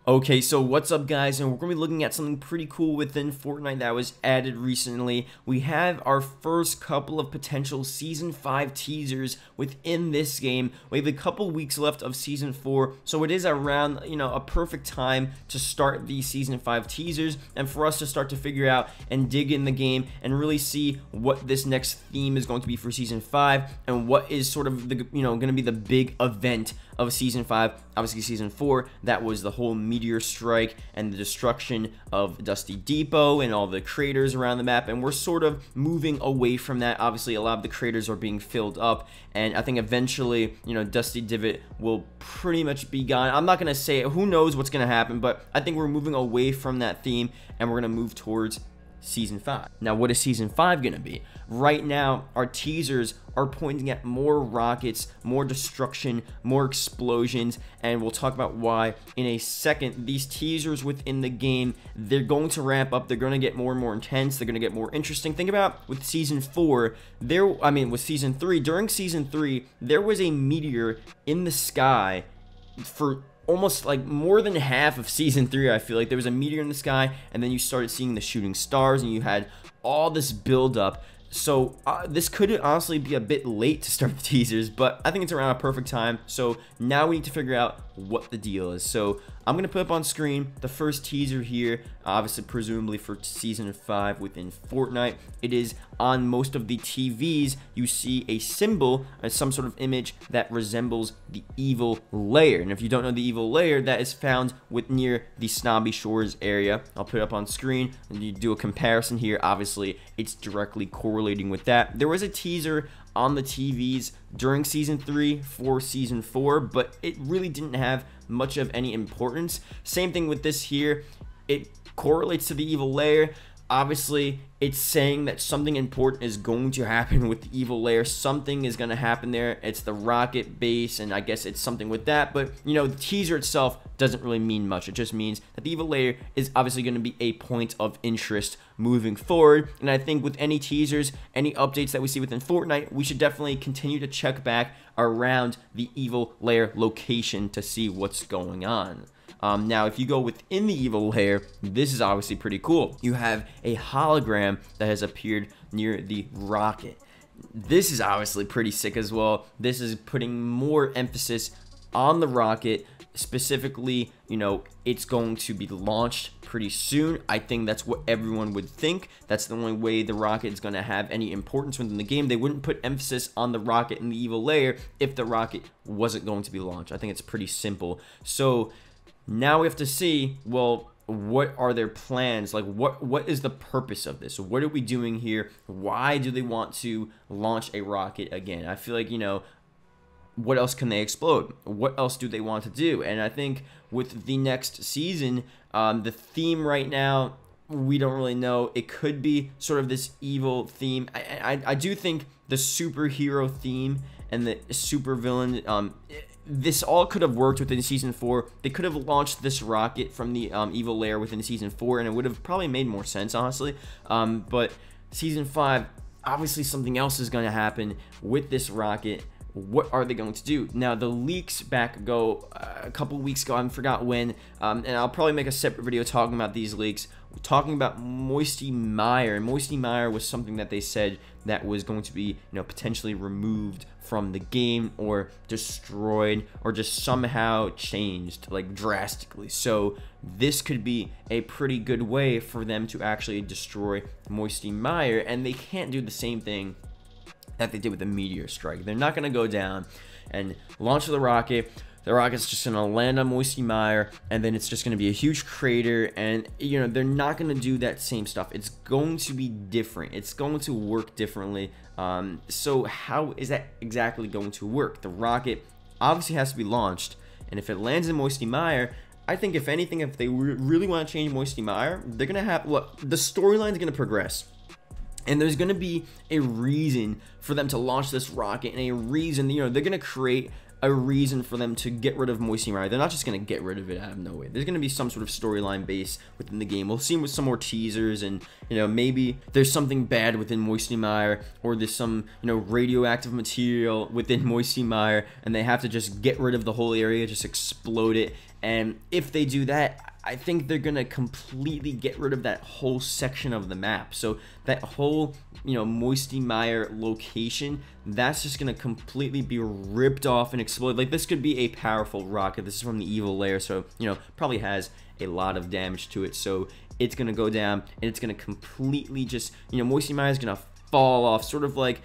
Okay, so what's up guys, and we're going to be looking at something pretty cool within Fortnite that was added recently. We have our first couple of potential Season 5 teasers within this game. We have a couple weeks left of Season 4, so it is around, a perfect time to start the Season 5 teasers and for us to start to figure out and dig in the game and really see what this next theme is going to be for Season 5 and what is sort of the, going to be the big event of Season 5. Obviously Season 4, that was the whole meteor strike and the destruction of Dusty Depot and all the craters around the map, and we're sort of moving away from that. Obviously a lot of the craters are being filled up, and I think eventually, Dusty Divot will pretty much be gone. I'm not gonna say who knows what's gonna happen, but I think we're moving away from that theme and we're gonna move towards Season 5. Now, what is Season 5 going to be? Right now, our teasers are pointing at more rockets, more destruction, more explosions, and we'll talk about why in a second. These teasers within the game, they're going to ramp up. They're going to get more and more intense. They're going to get more interesting. Think about with Season 4, with Season 3, during Season 3, there was a meteor in the sky for almost like more than half of Season 3. I feel like there was a meteor in the sky, and then you started seeing the shooting stars, and you had all this build up. So this could honestly be a bit late to start the teasers, but I think it's around a perfect time. So now we need to figure out what the deal is. So I'm going to put up on screen the first teaser here, obviously presumably for Season 5 within Fortnite. It is on most of the TVs. You see a symbol, some sort of image that resembles the evil lair. And if you don't know the evil lair, that is found near the Snobby Shores area. I'll put it up on screen and you do a comparison here. Obviously, it's directly correlating with that. There was a teaser on the TVs during Season 3 for Season 4, but it really didn't have much of any importance. Same thing with this here. It correlates to the evil lair. Obviously, it's saying that something important is going to happen with the evil lair. Something is going to happen there. It's the rocket base, and I guess it's something with that. But, the teaser itself doesn't really mean much. It just means that the evil lair is obviously going to be a point of interest moving forward. And I think with any teasers, any updates that we see within Fortnite, we should definitely continue to check back around the evil lair location to see what's going on. Now, if you go within the evil lair, this is obviously pretty cool. You have a hologram that has appeared near the rocket. This is obviously pretty sick as well. This is putting more emphasis on the rocket. Specifically, it's going to be launched pretty soon. I think that's what everyone would think. That's the only way the rocket is going to have any importance within the game. They wouldn't put emphasis on the rocket in the evil lair if the rocket wasn't going to be launched. I think it's pretty simple. So now we have to see, well, what are their plans? Like, what is the purpose of this? What are we doing here? Why do they want to launch a rocket again? I feel like, what else can they explode? What else do they want to do? And I think with the next season, the theme right now, we don't really know. It could be sort of this evil theme. I do think the superhero theme and the supervillain, this all could have worked within Season 4. They could have launched this rocket from the evil lair within Season 4, and it would have probably made more sense, honestly. But Season 5, obviously something else is going to happen with this rocket. What are they going to do? Now, the leaks a couple weeks ago, I forgot when, and I'll probably make a separate video talking about these leaks, talking about Moisty Mire. And Moisty Mire was something that they said that was going to be, potentially removed from the game or destroyed or just somehow changed, like drastically. So this could be a pretty good way for them to actually destroy Moisty Mire, and they can't do the same thing that they did with the meteor strike. They're not going to go down and launch the rocket. The rocket's just going to land on Moisty Mire, and then it's just going to be a huge crater, and they're not going to do that same stuff. It's going to be different. It's going to work differently. So how is that exactly going to work? The rocket obviously has to be launched, and if it lands in Moisty Mire, I think if anything, if they really want to change Moisty Mire, they're going to have, look, the storyline is going to progress. And there's going to be a reason for them to launch this rocket, and a reason, they're going to create a reason for them to get rid of Moisty Mire. They're not just going to get rid of it out of nowhere. There's going to be some sort of storyline base within the game. We'll see with some more teasers, and maybe there's something bad within Moisty Mire, or there's some radioactive material within Moisty Mire, and they have to just get rid of the whole area, just explode it. And if they do that, I think they're going to completely get rid of that whole section of the map. So that whole, Moisty Mire location, that's just going to completely be ripped off and explode. Like, this could be a powerful rocket. This is from the evil layer, so, probably has a lot of damage to it. So it's going to go down, and it's going to completely just, Moisty Mire is going to fall off, sort of like,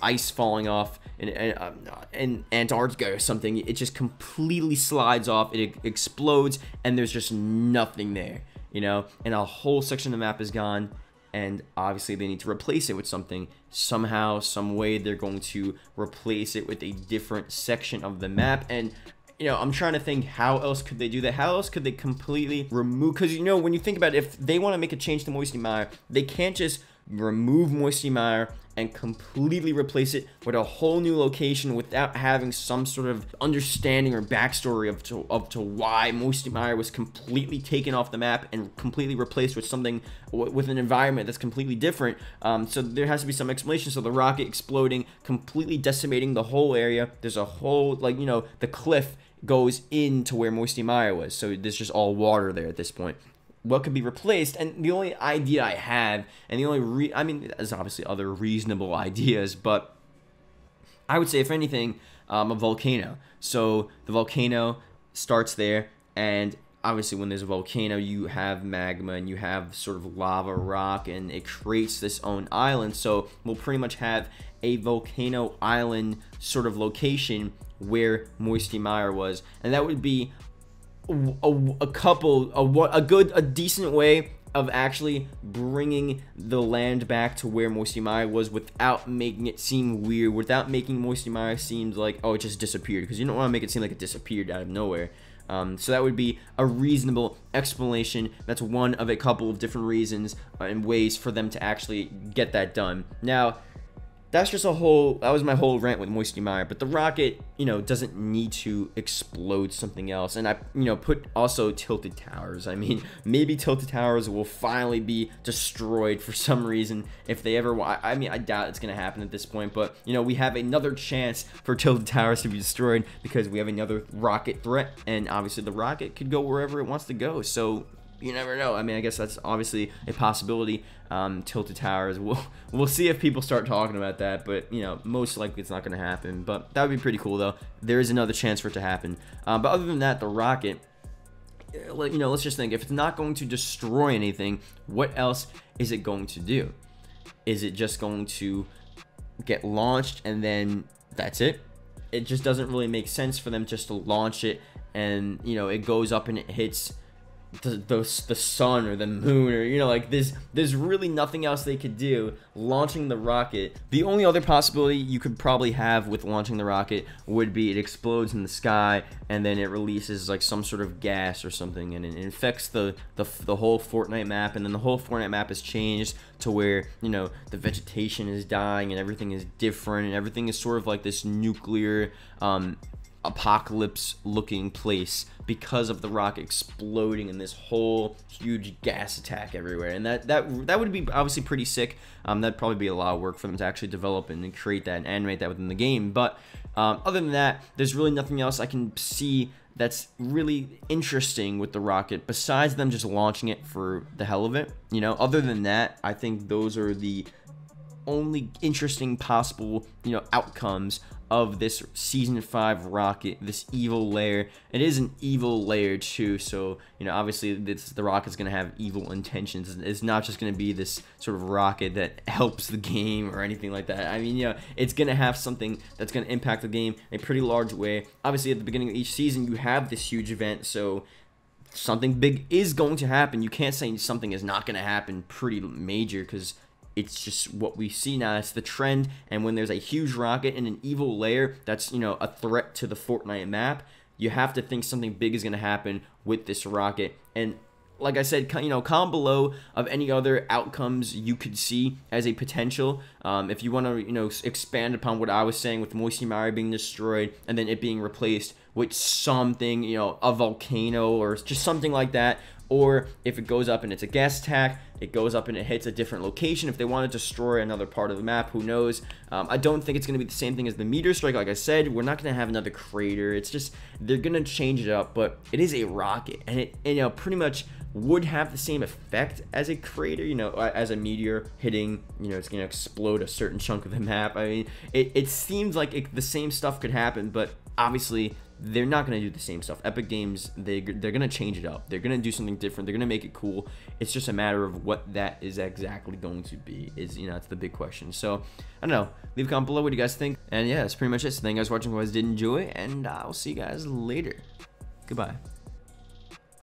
ice falling off in Antarctica or something. It just completely slides off, it explodes, and there's just nothing there, and a whole section of the map is gone. And obviously they need to replace it with something. Somehow, some way, they're going to replace it with a different section of the map. And I'm trying to think, how else could they do that? How else could they completely remove? Because, when you think about it, if they want to make a change to Moisty Mire, they can't just remove Moisty Mire and completely replace it with a whole new location without having some sort of understanding or backstory of to why Moisty Mire was completely taken off the map and completely replaced with something, with an environment that's completely different. So there has to be some explanation. So the rocket exploding, completely decimating the whole area. There's a whole, the cliff goes into where Moisty Mire was, so there's just all water there at this point. What could be replaced? And the only idea I have, and the only there's obviously other reasonable ideas, but I would say, if anything, a volcano. So the volcano starts there, and obviously when there's a volcano, you have magma, and you have sort of lava rock, and it creates this own island. So we'll pretty much have a volcano island sort of location where Moisty Mire was, and that would be a decent way of actually bringing the land back to where Moisty Mire was, without making it seem weird, without making Moisty Mire seem like, oh, it just disappeared, because you don't want to make it seem like it disappeared out of nowhere. So that would be a reasonable explanation. That's one of a couple of different reasons and ways for them to actually get that done. Now, that was my whole rant with Moisty Mire. But the rocket, doesn't need to explode something else. And I, put also Tilted Towers. I mean, maybe Tilted Towers will finally be destroyed for some reason if they ever. I doubt it's gonna happen at this point. But we have another chance for Tilted Towers to be destroyed because we have another rocket threat, and obviously the rocket could go wherever it wants to go. So you never know. I guess that's obviously a possibility. Tilted Towers, we'll see if people start talking about that, but most likely it's not going to happen. But that would be pretty cool, though. There is another chance for it to happen. But other than that, the rocket, let's just think, if it's not going to destroy anything, what else is it going to do? Is it just going to get launched and then that's it? It just doesn't really make sense for them just to launch it and it goes up and it hits the sun or the moon, or there's really nothing else they could do launching the rocket. The only other possibility you could probably have with launching the rocket would be it explodes in the sky and then it releases like some sort of gas or something, and it infects the whole Fortnite map, and then the whole Fortnite map is changed to where the vegetation is dying and everything is different, and everything is sort of like this nuclear apocalypse looking place because of the rocket exploding and this whole huge gas attack everywhere. And that would be obviously pretty sick. That'd probably be a lot of work for them to actually develop and create that and animate that within the game. But other than that, there's really nothing else I can see that's really interesting with the rocket besides them just launching it for the hell of it. Other than that, I think those are the only interesting possible outcomes of this season 5 rocket, this evil layer. It is an evil layer too, so obviously the rocket's gonna have evil intentions. It's not just gonna be this sort of rocket that helps the game or anything like that. It's gonna have something that's gonna impact the game in a pretty large way. Obviously at the beginning of each season you have this huge event, so something big is going to happen. You can't say something is not gonna happen pretty major, because it's just what we see now. It's the trend. And when there's a huge rocket and an evil layer that's a threat to the Fortnite map, you have to think something big is going to happen with this rocket. And like I said, you know, comment below of any other outcomes you could see as a potential. If you want to, you know, expand upon what I was saying with Moisty Mire being destroyed and then it being replaced with something, you know, a volcano or just something like that. Or if it goes up and it's a gas attack, it goes up and it hits a different location. If they want to destroy another part of the map, who knows? I don't think it's going to be the same thing as the meteor strike. Like I said, we're not going to have another crater. It's just, they're going to change it up, but it is a rocket, and it, you know, pretty much would have the same effect as a crater, you know, as a meteor hitting, you know, it's going to explode a certain chunk of the map. I mean, it seems like the same stuff could happen, but obviously they're not going to do the same stuff. Epic Games, they're going to change it up. They're going to do something different. They're going to make it cool. It's just a matter of what that is exactly going to be, is, you know, it's the big question. So, I don't know. Leave a comment below what you guys think. And yeah, that's pretty much it. So thank you guys for watching. If you guys did enjoy, and I'll see you guys later. Goodbye.